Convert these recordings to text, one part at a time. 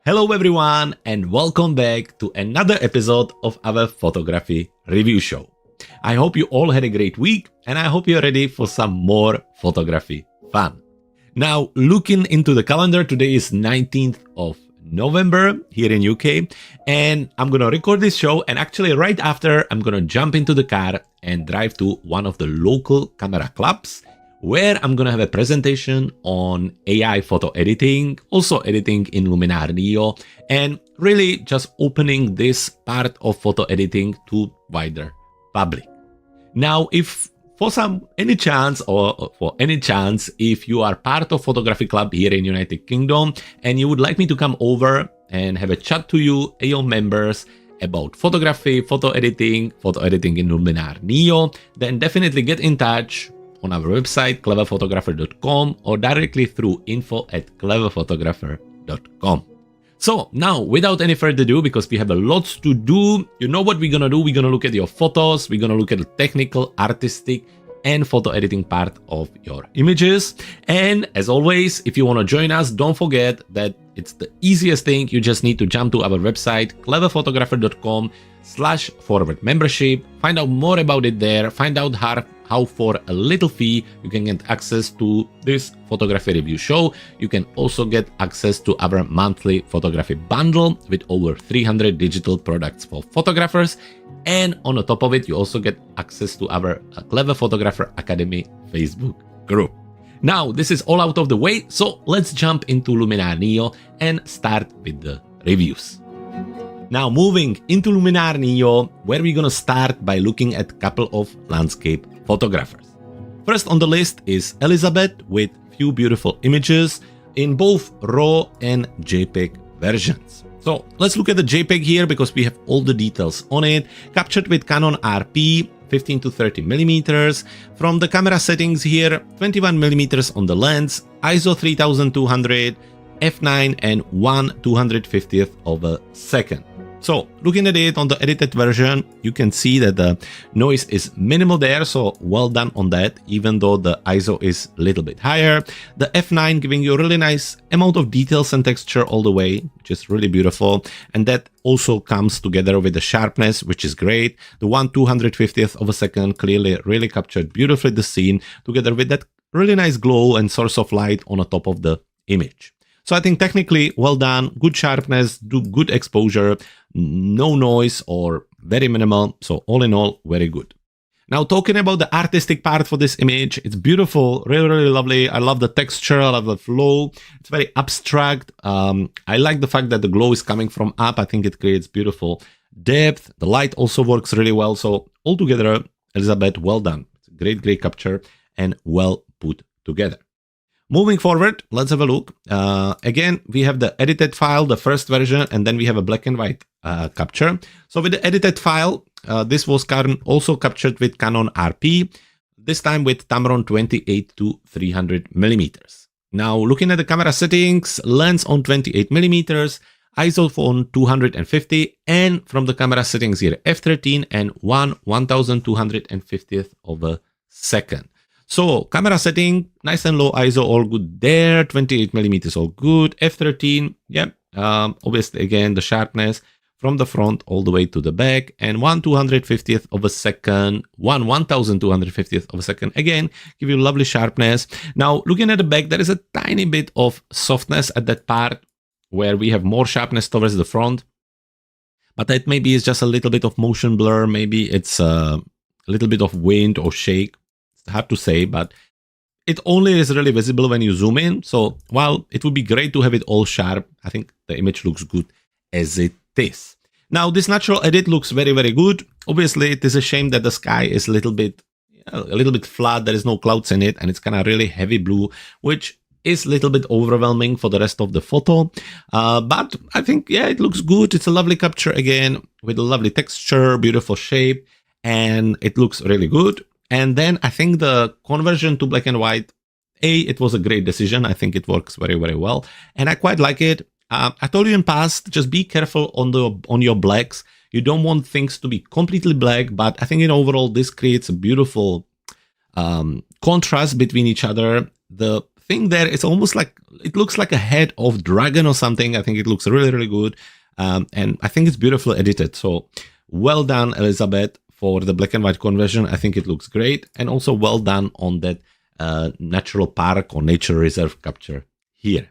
Hello everyone and welcome back to another episode of our photography review show. I hope you all had a great week and I hope you're ready for some more photography fun. Now, looking into the calendar, today is 19th of November here in UK and I'm gonna record this show, and actually right after I'm gonna jump into the car and drive to one of the local camera clubs where I'm gonna have a presentation on AI photo editing, also editing in Luminar Neo, and really just opening this part of photo editing to wider public. Now, if for any chance if you are part of photography club here in United Kingdom and you would like me to come over and have a chat to you, AO members, about photography, photo editing in Luminar Neo, then definitely get in touch on our website cleverphotographer.com or directly through info@cleverphotographer.com. So now, without any further ado, because we have a lot to do, you know what we're gonna do? We're gonna look at your photos, we're gonna look at the technical, artistic, and photo editing part of your images. And as always, if you want to join us, don't forget that it's the easiest thing. You just need to jump to our website cleverphotographer.com/forward membership, find out more about it there, find out how for a little fee you can get access to this photography review show. You can also get access to our monthly photography bundle with over 300 digital products for photographers. And on the top of it, you also get access to our Clever Photographer Academy Facebook group. Now, this is all out of the way, so let's jump into Luminar Neo and start with the reviews. Now, moving into Luminar Neo, where we're gonna start by looking at a couple of landscape photographers. First on the list is Elizabeth with few beautiful images in both RAW and JPEG versions. So let's look at the JPEG here because we have all the details on it. Captured with Canon RP 15 to 30 millimeters. From the camera settings here, 21 millimeters on the lens, ISO 3200, f9 and 1/250th of a second. So looking at it on the edited version, you can see that the noise is minimal there, so well done on that, even though the ISO is a little bit higher. The f9 giving you a really nice amount of details and texture all the way, which is really beautiful. And that also comes together with the sharpness, which is great. The 1/250th of a second clearly really captured beautifully the scene, together with that really nice glow and source of light on the top of the image. So I think technically well done, good sharpness, good exposure, no noise or very minimal. So all in all, very good. Now talking about the artistic part for this image, it's beautiful, really, really lovely. I love the texture, I love the flow. It's very abstract. I like the fact that the glow is coming from up. I think it creates beautiful depth. The light also works really well. So altogether, Elizabeth, well done. It's a great, great capture and well put together. Moving forward, let's have a look. Again, we have the edited file, the first version, and then we have a black and white capture. So with the edited file, this was also captured with Canon RP, this time with Tamron 28 to 300 millimeters. Now, looking at the camera settings, lens on 28 millimeters, ISO on 250, and from the camera settings here, f13 and 1/1250th of a second. So camera setting, nice and low ISO, all good there. 28 millimeters, all good. F13, yeah. Obviously, again, the sharpness from the front all the way to the back, and 1/250th of a second, 1/1250th of a second. Again, give you lovely sharpness. Now, looking at the back, there is a tiny bit of softness at that part where we have more sharpness towards the front. But that maybe is just a little bit of motion blur. Maybe it's a little bit of wind or shake. Hard to say, but it only is really visible when you zoom in. So while it would be great to have it all sharp, I think the image looks good as it is. Now this natural edit looks very, very good. Obviously, it is a shame that the sky is a little bit flat. There is no clouds in it, and it's kind of really heavy blue, which is a little bit overwhelming for the rest of the photo. But I think, yeah, it looks good. It's a lovely capture again with a lovely texture, beautiful shape, and it looks really good. And then I think the conversion to black and white, it was a great decision. I think it works very, very well. And I quite like it. I told you in past, just be careful on your blacks. You don't want things to be completely black, but I think in overall, this creates a beautiful contrast between each other. The thing there is almost like, it looks like a head of dragon or something. I think it looks really, really good. And I think it's beautifully edited. So well done, Elizabeth, for the black and white conversion. I think it looks great. And also well done on that natural park or nature reserve capture here.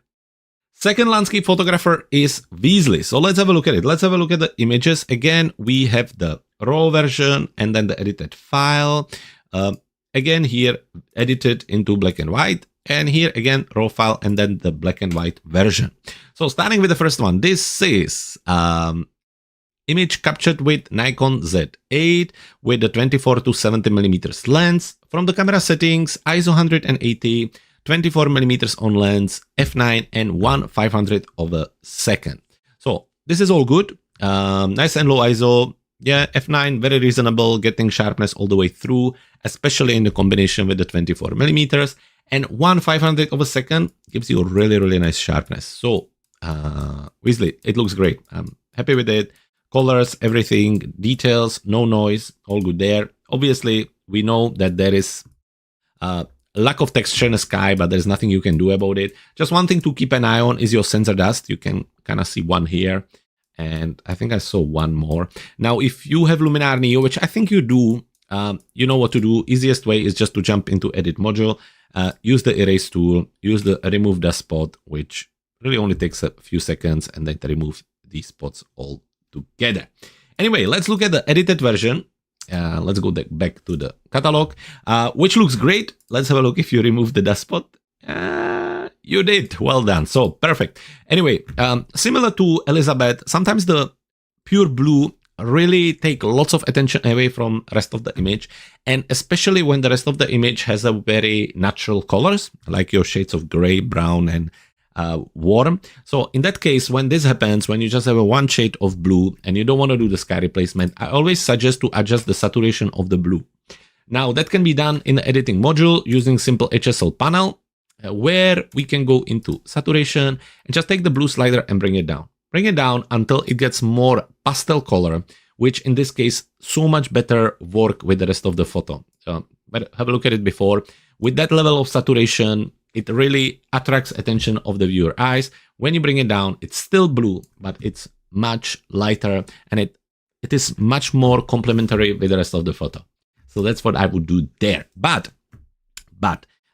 Second landscape photographer is Weasley. So let's have a look at it. Let's have a look at the images. Again, we have the raw version and then the edited file. Again, here edited into black and white. And here again, raw file and then the black and white version. So starting with the first one, this is image captured with Nikon Z8 with the 24 to 70 millimeters lens. From the camera settings, ISO 180, 24 millimeters on lens, f9 and 1/500 of a second. So this is all good. Nice and low ISO. Yeah, f9, very reasonable, getting sharpness all the way through, especially in the combination with the 24 millimeters. And 1/500 of a second gives you a really, really nice sharpness. So Weasley, it looks great. I'm happy with it. Colors, everything, details, no noise, all good there. Obviously, we know that there is lack of texture in the sky, but there's nothing you can do about it. Just one thing to keep an eye on is your sensor dust. You can kind of see one here, and I think I saw one more. Now, if you have Luminar Neo, which I think you do, you know what to do. Easiest way is just to jump into Edit Module, use the Erase tool, use the Remove Dust Spot, which really only takes a few seconds, and then remove these spots all together. Anyway, let's look at the edited version. Let's go back to the catalog, which looks great. Let's have a look if you remove the dust spot. You did. Well done. So perfect. Anyway, similar to Elizabeth, sometimes the pure blue really take lots of attention away from rest of the image. And especially when the rest of the image has a very natural colors, like your shades of gray, brown, and warm. So in that case, when this happens, when you just have a one shade of blue and you don't want to do the sky replacement, I always suggest to adjust the saturation of the blue. Now that can be done in the editing module using simple HSL panel, where we can go into saturation and just take the blue slider and bring it down. Bring it down until it gets more pastel color, which in this case, so much better work with the rest of the photo. But have a look at it before. With that level of saturation, it really attracts attention of the viewer eyes. When you bring it down, it's still blue, but it's much lighter and it is much more complementary with the rest of the photo. So that's what I would do there. But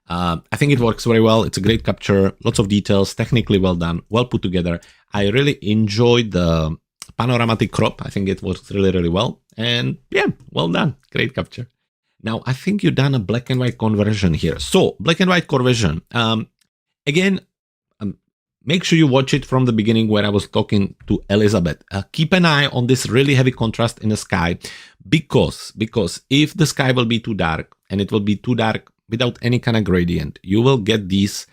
I think it works very well. It's a great capture, lots of details, technically well done, well put together. I really enjoyed the panoramatic crop. I think it works really, really well. And yeah, well done. Great capture. Now, I think you've done a black and white conversion here. So, black and white conversion. Again, make sure you watch it from the beginning where I was talking to Elizabeth. Keep an eye on this really heavy contrast in the sky because if the sky will be too dark and it will be too dark without any kind of gradient, you will get these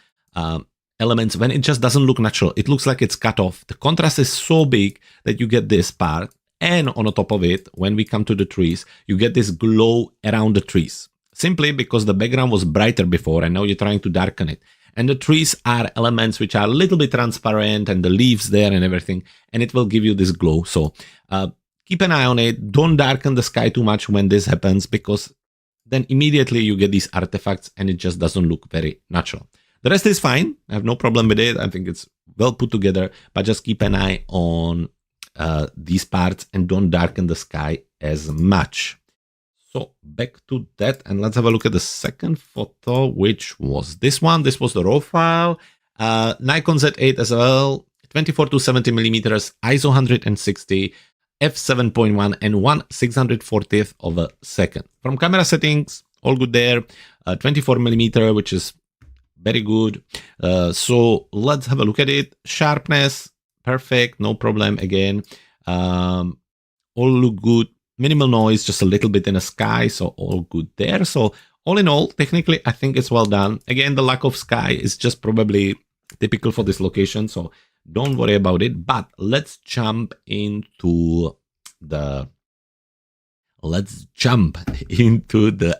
elements when it just doesn't look natural. It looks like it's cut off. The contrast is so big that you get this part. And on the top of it, when we come to the trees, you get this glow around the trees. Simply because the background was brighter before and now you're trying to darken it. And the trees are elements which are a little bit transparent and the leaves there and everything. And it will give you this glow. So keep an eye on it. Don't darken the sky too much when this happens because then immediately you get these artifacts and it just doesn't look very natural. The rest is fine. I have no problem with it. I think it's well put together, but just keep an eye on these parts and don't darken the sky as much. So back to that and let's have a look at the second photo, which was this one. This was the raw file. Nikon Z8 as well, 24 to 70 millimeters, ISO 160, f7.1 and 1/640th of a second. From camera settings, all good there. 24 millimeter, which is very good. So let's have a look at it. Sharpness, perfect, no problem again. All look good. Minimal noise, just a little bit in the sky, so all good there. So all in all, technically, I think it's well done. Again, the lack of sky is just probably typical for this location, so don't worry about it. But let's jump into the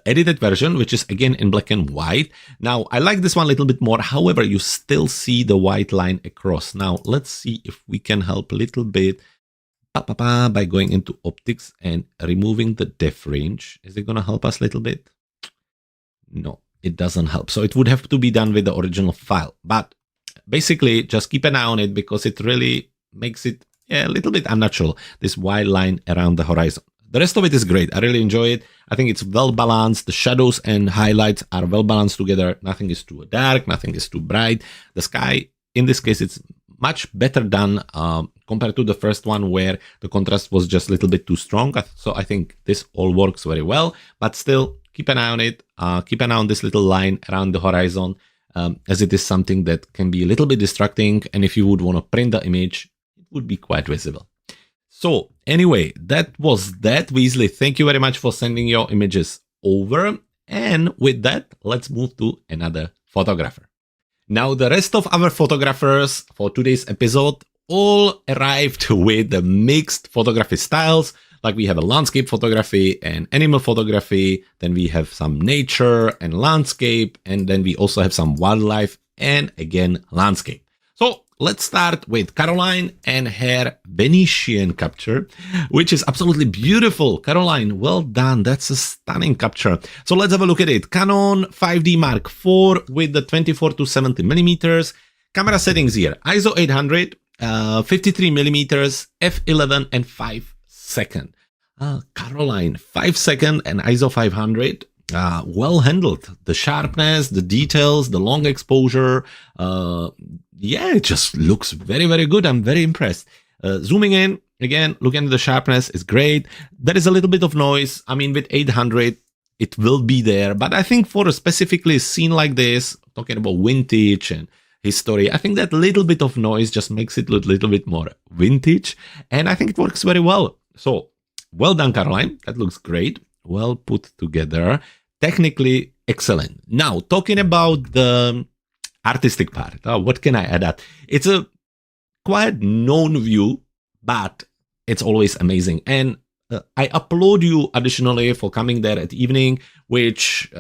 edited version, which is again in black and white. Now, I like this one a little bit more. However, you still see the white line across. Now, let's see if we can help a little bit by going into optics and removing the depth range. Is it going to help us a little bit? No, it doesn't help. So it would have to be done with the original file. But basically, just keep an eye on it because it really makes it a little bit unnatural, this wide line around the horizon. The rest of it is great. I really enjoy it. I think it's well balanced. The shadows and highlights are well balanced together. Nothing is too dark. Nothing is too bright. The sky, in this case, it's much better done compared to the first one where the contrast was just a little bit too strong. So I think this all works very well, but still keep an eye on it. Keep an eye on this little line around the horizon as it is something that can be a little bit distracting. And if you would want to print the image, it would be quite visible. So anyway, that was that. Weasley, thank you very much for sending your images over. And with that, let's move to another photographer. Now, the rest of our photographers for today's episode all arrived with the mixed photography styles. Like we have a landscape photography and animal photography. Then we have some nature and landscape. And then we also have some wildlife and again, landscape. So let's start with Caroline and her Venetian capture, which is absolutely beautiful. Caroline, well done. That's a stunning capture. So let's have a look at it. Canon 5D Mark IV with the 24 to 70 millimeters. Camera settings here. ISO 800, 53 millimeters, f11 and 5 second. Caroline, 5 second and ISO 500. Well handled. The sharpness, the details, the long exposure. Yeah, it just looks very, very good. I'm very impressed. Zooming in, again, looking at the sharpness is great. There is a little bit of noise. I mean, with 800, it will be there. But I think for a specifically scene like this, talking about vintage and history, I think that little bit of noise just makes it look a little bit more vintage. And I think it works very well. So, well done, Caroline. That looks great. Well put together. Technically excellent. Now, talking about the artistic part, what can I add up? It's a quite known view, but it's always amazing. And I applaud you additionally for coming there at evening, which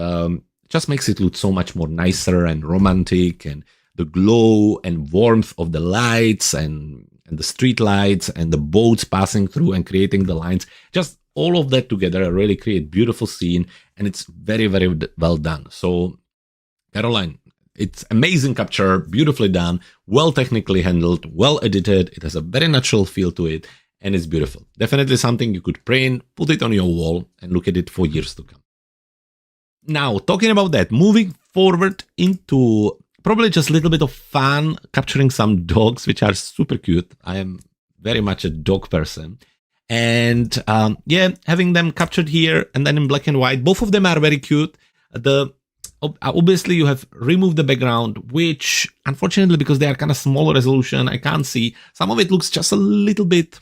just makes it look so much more nicer and romantic, and the glow and warmth of the lights and the street lights and the boats passing through and creating the lines. Just all of that together really create beautiful scene, and it's very, very well done. So, Caroline, it's amazing capture, beautifully done, well technically handled, well edited. It has a very natural feel to it, and it's beautiful. Definitely something you could print, put it on your wall, and look at it for years to come. Now, talking about that, moving forward into probably just a little bit of fun, capturing some dogs, which are super cute. I am very much a dog person. And yeah, having them captured here and then in black and white, both of them are very cute. Obviously, you have removed the background, which unfortunately, because they are kind of small resolution, I can't see. Some of it looks just a little bit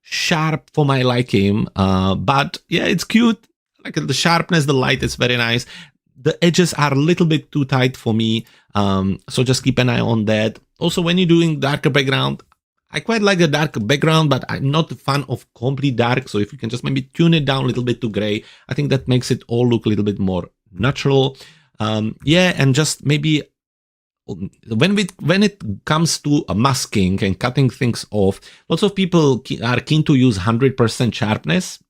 sharp for my liking. But yeah, it's cute. Like the sharpness, the light is very nice. The edges are a little bit too tight for me. So just keep an eye on that. Also, when you're doing darker background, I quite like the dark background, but I'm not a fan of complete dark. So if you can just maybe tune it down a little bit to gray, I think that makes it all look a little bit more natural. Yeah, and just maybe when it comes to masking and cutting things off, lots of people are keen to use 100% sharpness.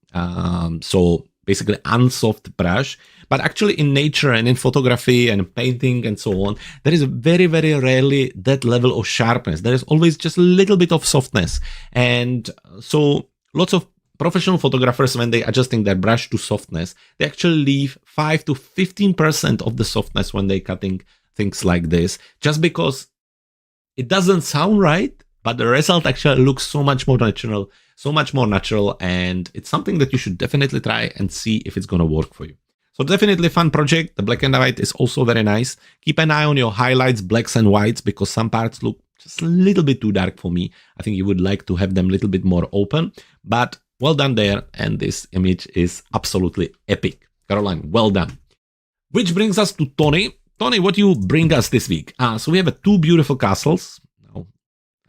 So basically unsoft brush. But actually in nature and in photography and painting and so on, there is very, very rarely that level of sharpness. There is always just a little bit of softness. And so lots of professional photographers, when they're adjusting their brush to softness, they actually leave 5 to 15% of the softness when they're cutting things like this, just because it doesn't sound right, but the result actually looks so much more natural, and it's something that you should definitely try and see if it's going to work for you. So definitely a fun project. The black and white is also very nice. Keep an eye on your highlights, blacks and whites, because some parts look just a little bit too dark for me. I think you would like to have them a little bit more open, but well done there. And this image is absolutely epic. Caroline, well done. Which brings us to Tony. Tony, what do you bring us this week? So we have two beautiful castles. Oh,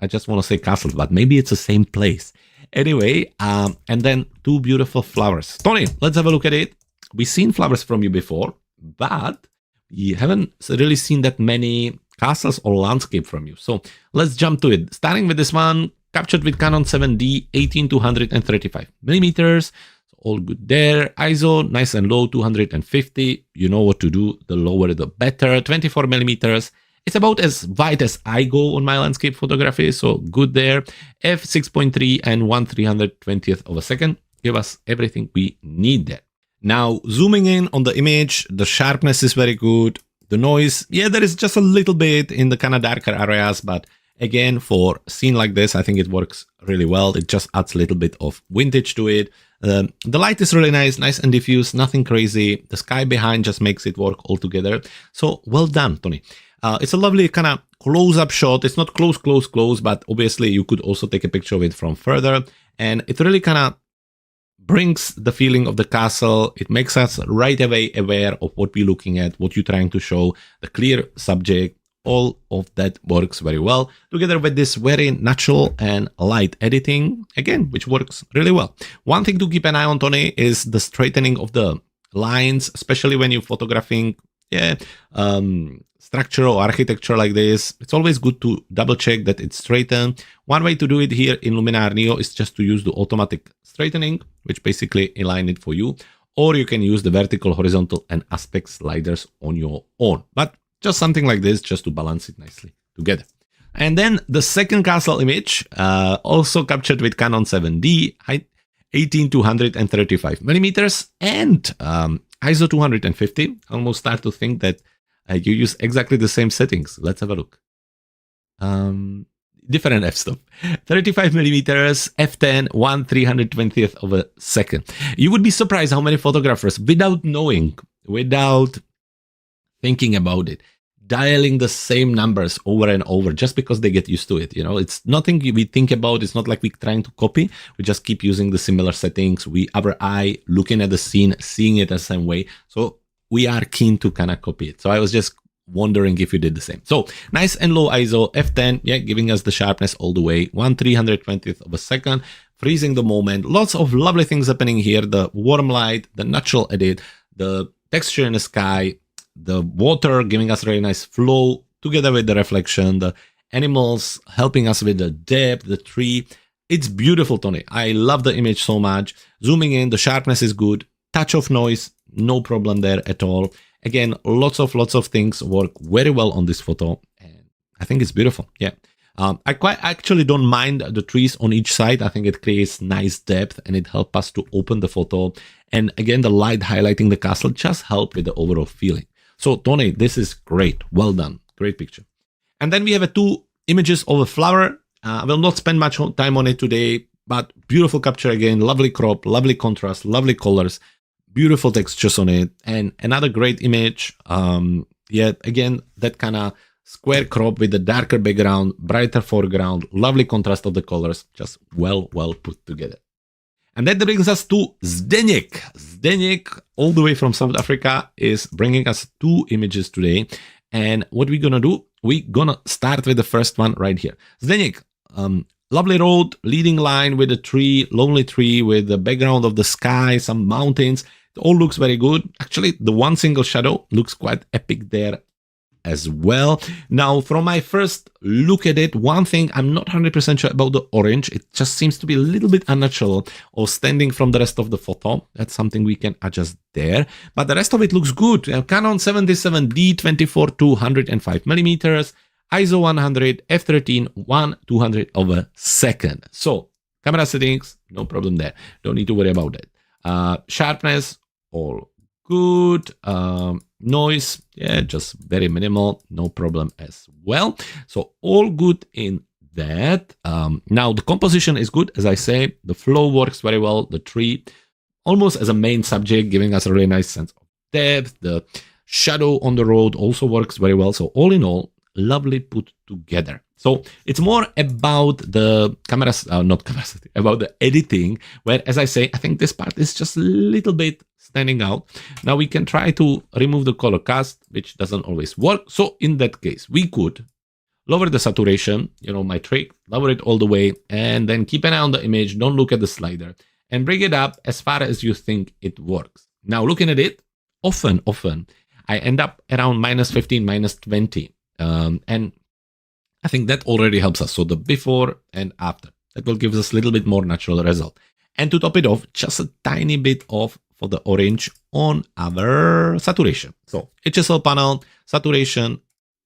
I just want to say castles, but maybe it's the same place. Anyway, and then two beautiful flowers. Tony, let's have a look at it. We've seen flowers from you before, but we haven't really seen that many castles or landscape from you. So let's jump to it. Starting with this one, captured with Canon 7D 18 to 135 millimeters. So all good there. ISO, nice and low, 250. You know what to do. The lower, the better. 24 millimeters. It's about as wide as I go on my landscape photography, so good there. f6.3 and 1/320th of a second give us everything we need there. Now, zooming in on the image, the sharpness is very good. The noise, yeah, there is just a little bit in the kind of darker areas, but again, for a scene like this, I think it works really well. It just adds a little bit of vintage to it. The light is really nice and diffuse, nothing crazy. The sky behind just makes it work all together. So well done, Tony. It's a lovely kind of close-up shot. It's not close, but obviously you could also take a picture of it from further. And it really kind of brings the feeling of the castle. It makes us right away aware of what we're looking at, what you're trying to show, the clear subject. All of that works very well together with this very natural and light editing, again, which works really well. One thing to keep an eye on, Tony, is the straightening of the lines, especially when you're photographing structure or architecture like this. It's always good to double check that it's straightened. One way to do it here in Luminar Neo is just to use the automatic straightening, which basically align it for you, or you can use the vertical, horizontal, and aspect sliders on your own. But just something like this, just to balance it nicely together. And then the second castle image, also captured with Canon 7D, height 18 to 135 millimeters, and ISO 250. I almost start to think that you use exactly the same settings. Let's have a look. Different f-stop. 35 millimeters, f10, 1/320th of a second. You would be surprised how many photographers, without knowing, without thinking about it, dialing the same numbers over and over just because they get used to it. You know, it's nothing we think about. It's not like we're trying to copy. We just keep using the similar settings. Our eye looking at the scene, seeing it the same way. So we are keen to kind of copy it. So I was just wondering if you did the same. So nice and low ISO, f10, yeah, giving us the sharpness all the way, 1/320th of a second, freezing the moment. Lots of lovely things happening here. The warm light, the natural edit, the texture in the sky, the water giving us really nice flow together with the reflection, the animals helping us with the depth, the tree. It's beautiful, Tony. I love the image so much. Zooming in, the sharpness is good. Touch of noise, no problem there at all. Again, lots of things work very well on this photo, and I think it's beautiful. Yeah. I quite actually don't mind the trees on each side. I think it creates nice depth and it helps us to open the photo. And again, the light highlighting the castle just help with the overall feeling. So Tony, this is great. Well done. Great picture. And then we have two images of a flower. I will not spend much time on it today, but beautiful capture again. Lovely crop, lovely contrast, lovely colors, beautiful textures on it. And another great image. Yeah, again, that kind of square crop with the darker background, brighter foreground, lovely contrast of the colors, just well put together. And that brings us to Zdeněk. Zdeněk, all the way from South Africa, is bringing us two images today. And what we're gonna do, we're gonna start with the first one right here. Zdeněk, lovely road, leading line with a tree, lonely tree with the background of the sky, some mountains. It all looks very good. Actually, the one single shadow looks quite epic there as well. Now, from my first look at it, one thing I'm not 100% sure about the orange. It just seems to be a little bit unnatural or standing from the rest of the photo. That's something we can adjust there. But the rest of it looks good. Canon 77D 24 to 105 millimeters, ISO 100, f13, 1/200 of a second. So camera settings, no problem there. Don't need to worry about that. Sharpness, all good. Noise, yeah, just very minimal, no problem as well. So all good in that. Now the composition is good, as I say. The flow works very well. The tree almost as a main subject, giving us a really nice sense of depth. The shadow on the road also works very well. So all in all, lovely put together. So it's more about the cameras, not cameras, about the editing, where, as I say, I think this part is just a little bit standing out. Now we can try to remove the color cast, which doesn't always work. So in that case, we could lower the saturation, you know, my trick, lower it all the way, and then keep an eye on the image, don't look at the slider, and bring it up as far as you think it works. Now looking at it, often, I end up around -15, -20. And I think that already helps us. So the before and after, that will give us a little bit more natural result. And to top it off, just a tiny bit of for the orange on our saturation. So HSL panel, saturation,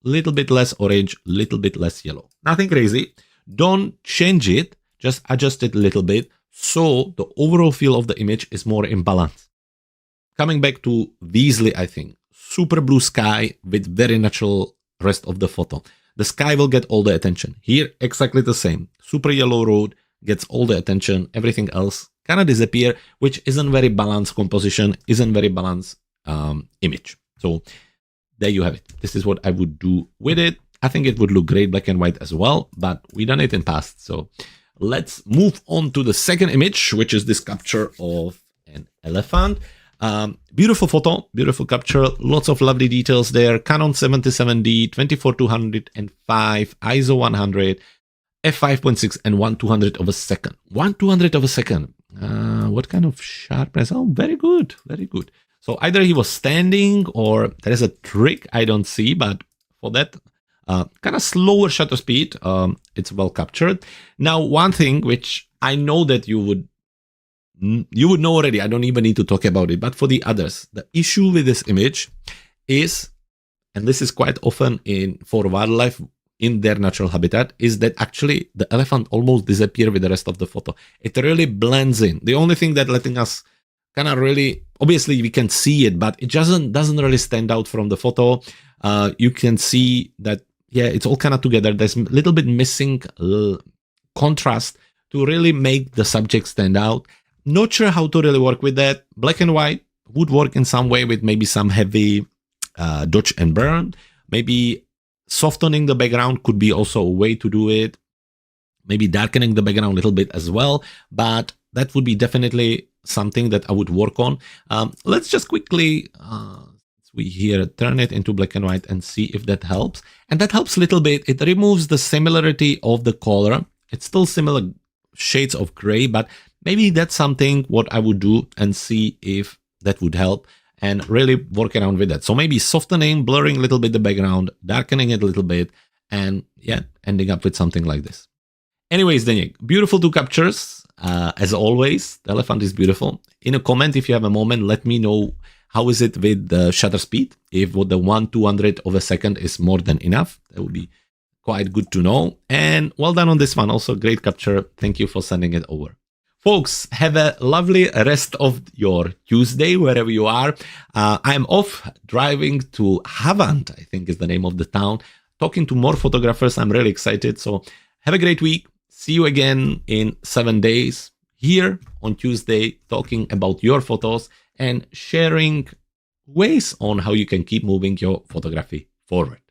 little bit less orange, little bit less yellow. Nothing crazy. Don't change it, just adjust it a little bit so the overall feel of the image is more in balance. Coming back to Weasley, I think, super blue sky with very natural rest of the photo. The sky will get all the attention. Here, exactly the same. Super yellow road gets all the attention. Everything else kind of disappear, which isn't very balanced composition, isn't very balanced image. So there you have it. This is what I would do with it. I think it would look great black and white as well, but we done it in past. So let's move on to the second image, which is this capture of an elephant. Beautiful photo, beautiful capture, lots of lovely details there. Canon 77D, 24-205, ISO 100, f5.6 and 1/200 of a second. 1/200 of a second. What kind of sharpness? Oh, very good, very good. So either he was standing or there is a trick I don't see, but for that kind of slower shutter speed, it's well captured. Now, one thing which I know that you would know already, I don't even need to talk about it, but for the others, the issue with this image is, and this is quite often for wildlife in their natural habitat, is that actually the elephant almost disappears with the rest of the photo. It really blends in. The only thing that letting us kind of really, obviously we can see it, but it doesn't really stand out from the photo. You can see that, yeah, it's all kind of together. There's a little bit missing contrast to really make the subject stand out. Not sure how to really work with that. Black and white would work in some way with maybe some heavy dodge and burn. Maybe softening the background could be also a way to do it. Maybe darkening the background a little bit as well. But that would be definitely something that I would work on. Let's just quickly, turn it into black and white and see if that helps. And that helps a little bit. It removes the similarity of the color. It's still similar shades of gray, but maybe that's something what I would do and see if that would help and really work around with that. So maybe softening, blurring a little bit the background, darkening it a little bit, and yeah, ending up with something like this. Anyways, Denik, beautiful two captures. As always, the elephant is beautiful. In a comment, if you have a moment, let me know how is it with the shutter speed. If what the 1/200 of a second is more than enough, that would be quite good to know. And well done on this one. Also, great capture. Thank you for sending it over. Folks, have a lovely rest of your Tuesday, wherever you are. I'm off driving to Havant, I think is the name of the town, talking to more photographers. I'm really excited. So have a great week. See you again in 7 days here on Tuesday, talking about your photos and sharing ways on how you can keep moving your photography forward.